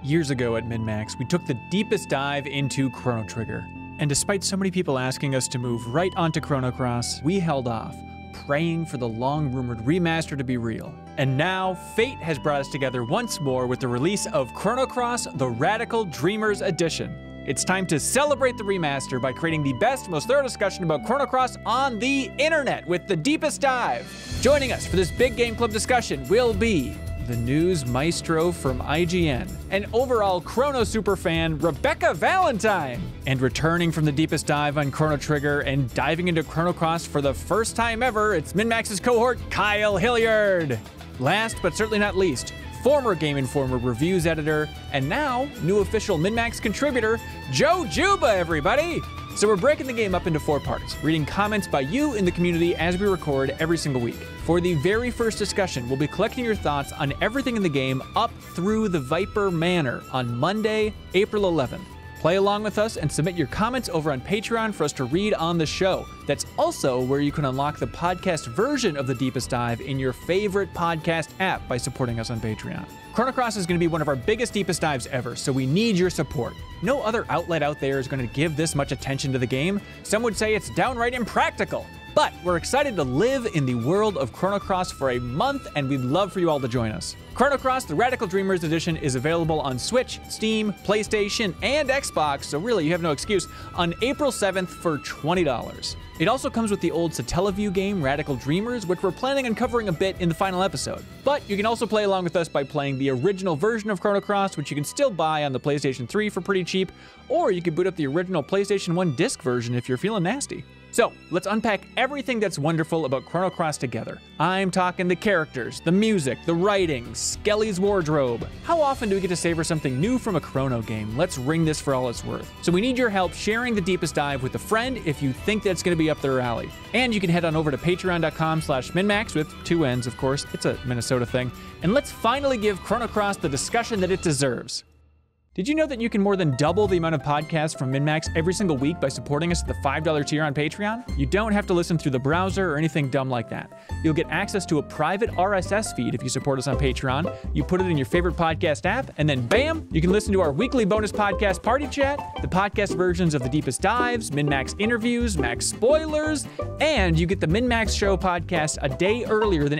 Years ago at MinMax, we took the deepest dive into Chrono Trigger. And despite so many people asking us to move right onto Chrono Cross, we held off, praying for the long-rumored remaster to be real. And now, fate has brought us together once more with the release of Chrono Cross: The Radical Dreamers Edition. It's time to celebrate the remaster by creating the best, most thorough discussion about Chrono Cross on the internet with the deepest dive. Joining us for this big game club discussion will be the news maestro from IGN, an overall Chrono superfan, Rebecca Valentine, and returning from the deepest dive on Chrono Trigger and diving into Chrono Cross for the first time ever, it's MinMax's cohort, Kyle Hilliard. Last but certainly not least, former Game Informer reviews editor, and now new official MinMax contributor, Joe Juba, everybody! So we're breaking the game up into 4 parts, reading comments by you in the community as we record every single week. For the very first discussion, we'll be collecting your thoughts on everything in the game up through the Viper Manor on Monday, April 11th. Play along with us and submit your comments over on Patreon for us to read on the show. That's also where you can unlock the podcast version of the Deepest Dive in your favorite podcast app by supporting us on Patreon. Chrono Cross is going to be one of our biggest Deepest Dives ever, so we need your support. No other outlet out there is going to give this much attention to the game. Some would say it's downright impractical. But we're excited to live in the world of Chrono Cross for a month, and we'd love for you all to join us. Chrono Cross: The Radical Dreamers Edition is available on Switch, Steam, PlayStation, and Xbox, so really you have no excuse, on April 7th for $20. It also comes with the old Satellaview game, Radical Dreamers, which we're planning on covering a bit in the final episode. But you can also play along with us by playing the original version of Chrono Cross, which you can still buy on the PlayStation 3 for pretty cheap, or you can boot up the original PlayStation 1 disc version if you're feeling nasty. So, let's unpack everything that's wonderful about Chrono Cross together. I'm talking the characters, the music, the writing, Skelly's wardrobe. How often do we get to savor something new from a Chrono game? Let's ring this for all it's worth. So we need your help sharing the deepest dive with a friend if you think that's gonna be up their alley. And you can head on over to patreon.com/minmax with 2 N's, of course. It's a Minnesota thing. And let's finally give Chrono Cross the discussion that it deserves. Did you know that you can more than double the amount of podcasts from MinMax every single week by supporting us at the $5 tier on Patreon? You don't have to listen through the browser or anything dumb like that. You'll get access to a private RSS feed if you support us on Patreon. You put it in your favorite podcast app, and then bam, you can listen to our weekly bonus podcast Party Chat, the podcast versions of the Deepest Dives, MinMax interviews, Max spoilers, and you get the MinMax Show podcast a day earlier than every